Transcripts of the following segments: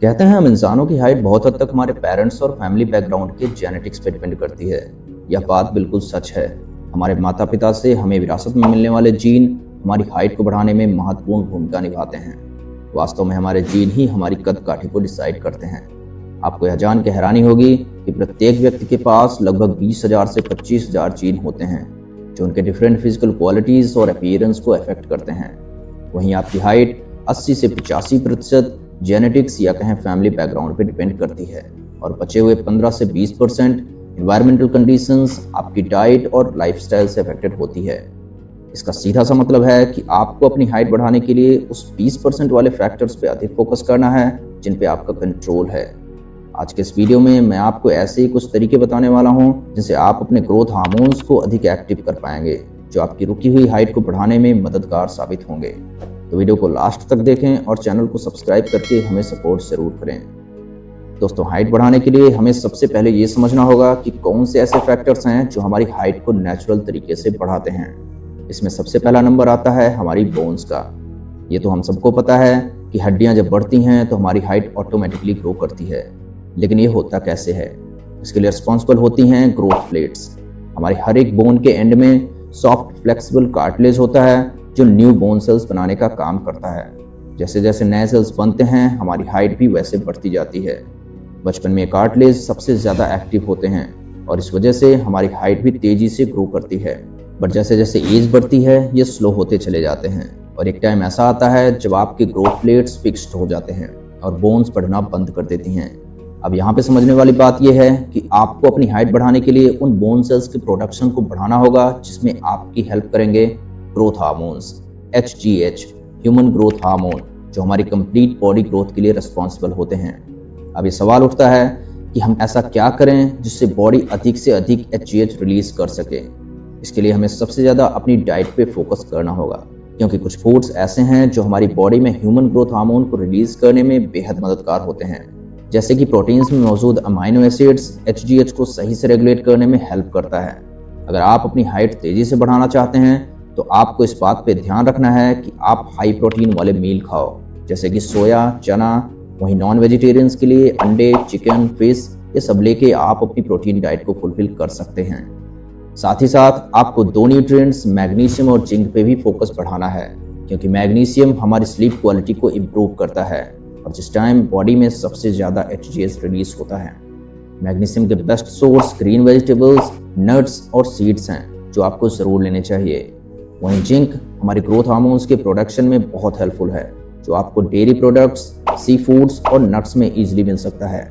कहते हैं हम इंसानों की हाइट बहुत हद तक हमारे पेरेंट्स और फैमिली बैकग्राउंड के जेनेटिक्स पे डिपेंड करती है। यह बात बिल्कुल सच है। हमारे माता पिता से हमें विरासत में मिलने वाले जीन हमारी हाइट को बढ़ाने में महत्वपूर्ण भूमिका निभाते हैं। वास्तव में हमारे जीन ही हमारी कद काठी को डिसाइड करते हैं। आपको यह जान के हैरानी होगी कि प्रत्येक व्यक्ति के पास लगभग 20,000 से 25,000 जीन होते हैं जो उनके डिफरेंट फिजिकल क्वालिटीज और अपीयरेंस को अफेक्ट करते हैं। वहीं आपकी हाइट 80 से 85% जेनेटिक्स या कहें फैमिली बैकग्राउंड पे डिपेंड करती है और बचे हुए 15 से 20% एनवायरमेंटल कंडीशंस, आपकी डाइट और लाइफस्टाइल से अफेक्टेड होती है। इसका सीधा सा मतलब है कि आपको अपनी हाइट बढ़ाने के लिए उस 20% वाले फैक्टर्स पे अधिक फोकस करना है जिन पे आपका कंट्रोल है। आज के इस वीडियो में मैं आपको ऐसे ही कुछ तरीके बताने वाला हूँ जिनसे आप अपने ग्रोथ हार्मोन्स को अधिक एक्टिव कर पाएंगे, जो आपकी रुकी हुई हाइट को बढ़ाने में मददगार साबित होंगे। तो वीडियो को लास्ट तक देखें और चैनल को सब्सक्राइब करके हमें सपोर्ट जरूर करें। दोस्तों, हाइट बढ़ाने के लिए हमें सबसे पहले ये समझना होगा कि कौन से ऐसे फैक्टर्स हैं जो हमारी हाइट को नेचुरल तरीके से बढ़ाते हैं। इसमें सबसे पहला नंबर आता है हमारी बोन्स का। ये तो हम सबको पता है कि हड्डियां जब बढ़ती हैं तो हमारी हाइट ऑटोमेटिकली ग्रो करती है, लेकिन ये होता कैसे है? इसके लिए रिस्पॉन्सिबल होती हैं ग्रोथ प्लेट्स। हमारी हर एक बोन के एंड में सॉफ्ट फ्लेक्सिबल कार्टिलेज होता है जो न्यू बोन सेल्स बनाने का काम करता है। जैसे जैसे नए सेल्स बनते हैं हमारी हाइट भी वैसे बढ़ती जाती है। बचपन में कार्टिलेज सबसे ज़्यादा एक्टिव होते हैं और इस वजह से हमारी हाइट भी तेज़ी से ग्रो करती है। बट जैसे जैसे एज बढ़ती है ये स्लो होते चले जाते हैं और एक टाइम ऐसा आता है जब आपके ग्रोथ प्लेट्स फिक्स्ड हो जाते हैं और बोन्स बढ़ना बंद कर देती हैं। अब यहाँ पे समझने वाली बात यह है कि आपको अपनी हाइट बढ़ाने के लिए उन बोन सेल्स के प्रोडक्शन को बढ़ाना होगा जिसमें आपकी हेल्प करेंगे growth hormones, HGH, human growth hormone, जो हमारी कंप्लीट बॉडी ग्रोथ के लिए रिस्पॉन्सिबल होते हैं। अब ये सवाल उठता है कि हम ऐसा क्या करें जिससे बॉडी अधिक से अधिक HGH रिलीज कर सके। इसके लिए हमें सबसे ज़्यादा अपनी डाइट पे फोकस करना होगा, क्योंकि कुछ फूड्स ऐसे हैं जो हमारी बॉडी में ह्यूमन ग्रोथ हार्मोन को रिलीज करने में बेहद मददगार होते हैं। जैसे कि प्रोटीन्स में मौजूद अमाइनो एसिड्स HGH को सही से रेगुलेट करने में हेल्प करता है। अगर आप अपनी हाइट तेज़ी से बढ़ाना चाहते हैं तो आपको इस बात पे ध्यान रखना है कि आप हाई प्रोटीन वाले मील खाओ, जैसे कि सोया, चना। वहीं नॉन वेजिटेरियंस के लिए अंडे, चिकन, फिश, ये सब लेके आप अपनी प्रोटीन डाइट को फुलफिल कर सकते हैं। साथ ही साथ आपको दो न्यूट्रिएंट्स मैग्नीशियम और जिंक पे भी फोकस बढ़ाना है, क्योंकि मैग्नीशियम हमारी स्लीप क्वालिटी को इम्प्रूव करता है और जिस टाइम बॉडी में सबसे ज़्यादा HGH रिलीज होता है। मैग्नीशियम के best source green vegetables, nuts और सीड्स हैं जो आपको ज़रूर लेने चाहिए। वहीं जिंक हमारे ग्रोथ हार्मोन्स के प्रोडक्शन में बहुत हेल्पफुल है, जो आपको डेयरी प्रोडक्ट्स, सी फूड्स और नट्स में ईजिली मिल सकता है।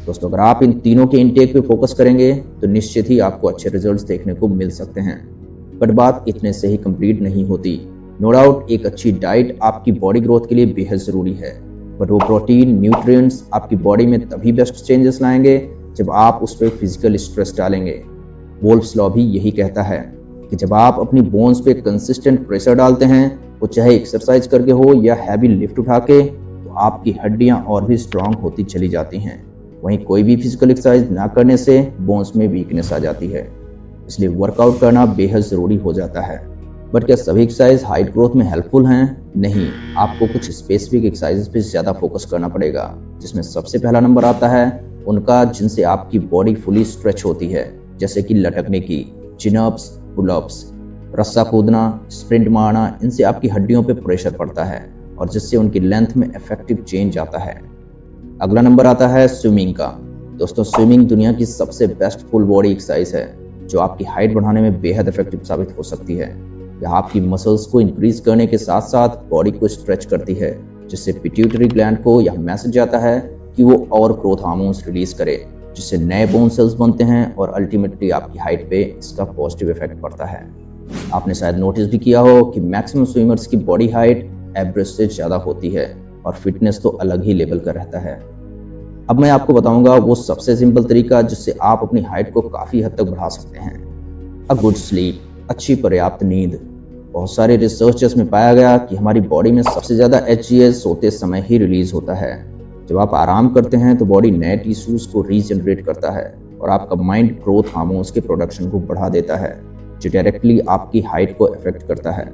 दोस्तों, अगर आप इन तीनों के इंटेक पे फोकस करेंगे तो निश्चित ही आपको अच्छे रिजल्ट्स देखने को मिल सकते हैं। बट बात इतने से ही कंप्लीट नहीं होती। नो डाउट एक अच्छी डाइट आपकी बॉडी ग्रोथ के लिए बेहद ज़रूरी है, बट वो प्रोटीन, न्यूट्रिएंट्स आपकी बॉडी में तभी बेस्ट चेंजेस लाएंगे जब आप उस पर फिजिकल स्ट्रेस डालेंगे। वोल्फ्स लॉ भी यही कहता है कि जब आप अपनी बोन्स पे कंसिस्टेंट प्रेशर डालते हैं, वो चाहे एक्सरसाइज करके हो या हैवी लिफ्ट उठा के, तो आपकी हड्डियां और भी स्ट्रांग होती चली जाती हैं। वहीं कोई भी फिजिकल एक्सरसाइज ना करने से बोन्स में वीकनेस आ जाती है, इसलिए वर्कआउट करना बेहद ज़रूरी हो जाता है। बट क्या सभी एक्सरसाइज हाइट ग्रोथ में हेल्पफुल हैं? नहीं, आपको कुछ स्पेसिफिक एक्सरसाइजेस पे ज़्यादा फोकस करना पड़ेगा, जिसमें सबसे पहला नंबर आता है उनका जिनसे आपकी बॉडी फुली स्ट्रेच होती है, जैसे कि लटकने की, चिनअप्स, पुलअप्स, रस्सा कूदना, स्प्रिंट मारना। इनसे आपकी हड्डियों पे प्रेशर पड़ता है और जिससे उनकी लेंथ में इफेक्टिव चेंज आता है। अगला नंबर आता है स्विमिंग का। दोस्तों, स्विमिंग दुनिया की सबसे बेस्ट फुल बॉडी एक्सरसाइज है जो आपकी हाइट बढ़ाने में बेहद इफेक्टिव साबित हो सकती है। यह आपकी मसल्स को इंक्रीज करने के साथ साथ बॉडी को स्ट्रेच करती है, जिससे पिट्यूटरी ग्लैंड को यह मैसेज जाता है कि वो और ग्रोथ हार्मोन्स रिलीज करे, जिससे नए बोन सेल्स बनते हैं और अल्टीमेटली आपकी हाइट पे इसका पॉजिटिव इफेक्ट पड़ता है। आपने शायद नोटिस भी किया हो कि मैक्सिमम स्विमर्स की बॉडी हाइट एवरेज से ज़्यादा होती है और फिटनेस तो अलग ही लेवल का रहता है। अब मैं आपको बताऊंगा वो सबसे सिंपल तरीका जिससे आप अपनी हाइट को काफ़ी हद तक बढ़ा सकते हैं। अ गुड स्लीप, अच्छी पर्याप्त नींद। बहुत सारे रिसर्चर्स में पाया गया कि हमारी बॉडी में सबसे ज़्यादा HGH सोते समय ही रिलीज होता है। जब आप आराम करते हैं तो बॉडी नए टिश्यूज को रीजनरेट करता है और आपका माइंड ग्रोथ हार्मोन्स के प्रोडक्शन को बढ़ा देता है, जो डायरेक्टली आपकी हाइट को अफेक्ट करता है।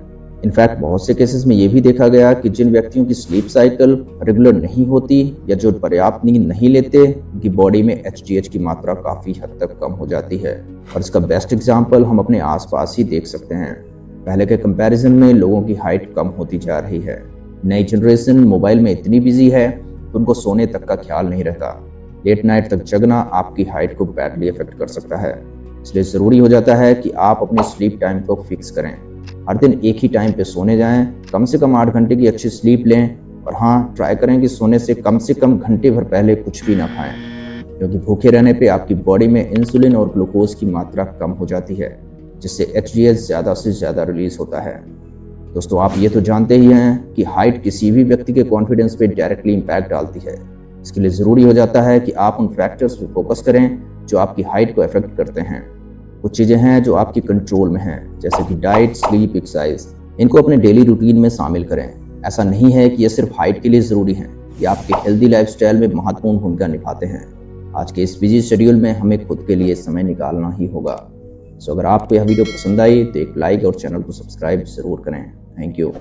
इनफैक्ट बहुत से केसेस में ये भी देखा गया कि जिन व्यक्तियों की स्लीप साइकिल रेगुलर नहीं होती या जो पर्याप्त नींद नहीं लेते, उनकी बॉडी में HGH की मात्रा काफ़ी हद तक कम हो जाती है। और इसका बेस्ट एग्जांपल हम अपने आसपास ही देख सकते हैं। पहले के कंपैरिजन में लोगों की हाइट कम होती जा रही है। नई जनरेशन मोबाइल में इतनी बिजी है कि उनको सोने तक का ख्याल नहीं रहता। लेट नाइट तक जगना आपकी हाइट को बैडली इफेक्ट कर सकता है। इसलिए ज़रूरी हो जाता है कि आप अपने स्लीप टाइम को फिक्स करें। हर दिन एक ही टाइम पे सोने जाएं, कम से कम 8 घंटे की अच्छी स्लीप लें और हाँ, ट्राई करें कि सोने से कम घंटे भर पहले कुछ भी ना खाएं, क्योंकि भूखे रहने पे आपकी बॉडी में इंसुलिन और ग्लूकोज की मात्रा कम हो जाती है, जिससे HGH ज़्यादा से ज़्यादा रिलीज होता है। दोस्तों, आप ये तो जानते ही हैं कि हाइट किसी भी व्यक्ति के कॉन्फिडेंस पे डायरेक्टली इम्पैक्ट डालती है। इसके लिए ज़रूरी हो जाता है कि आप उन फैक्टर्स पे फोकस करें जो आपकी हाइट को अफेक्ट करते हैं। कुछ चीज़ें हैं जो आपकी कंट्रोल में हैं, जैसे कि डाइट, स्लीप, एक्सरसाइज। इनको अपने डेली रूटीन में शामिल करें। ऐसा नहीं है कि ये सिर्फ हाइट के लिए ज़रूरी है, ये आपके हेल्दी लाइफस्टाइल में महत्वपूर्ण भूमिका निभाते हैं। आज के इस बिजी शेड्यूल में हमें खुद के लिए समय निकालना ही होगा। सो अगर आपको यह वीडियो पसंद आई तो एक लाइक और चैनल को सब्सक्राइब ज़रूर करें। Thank you.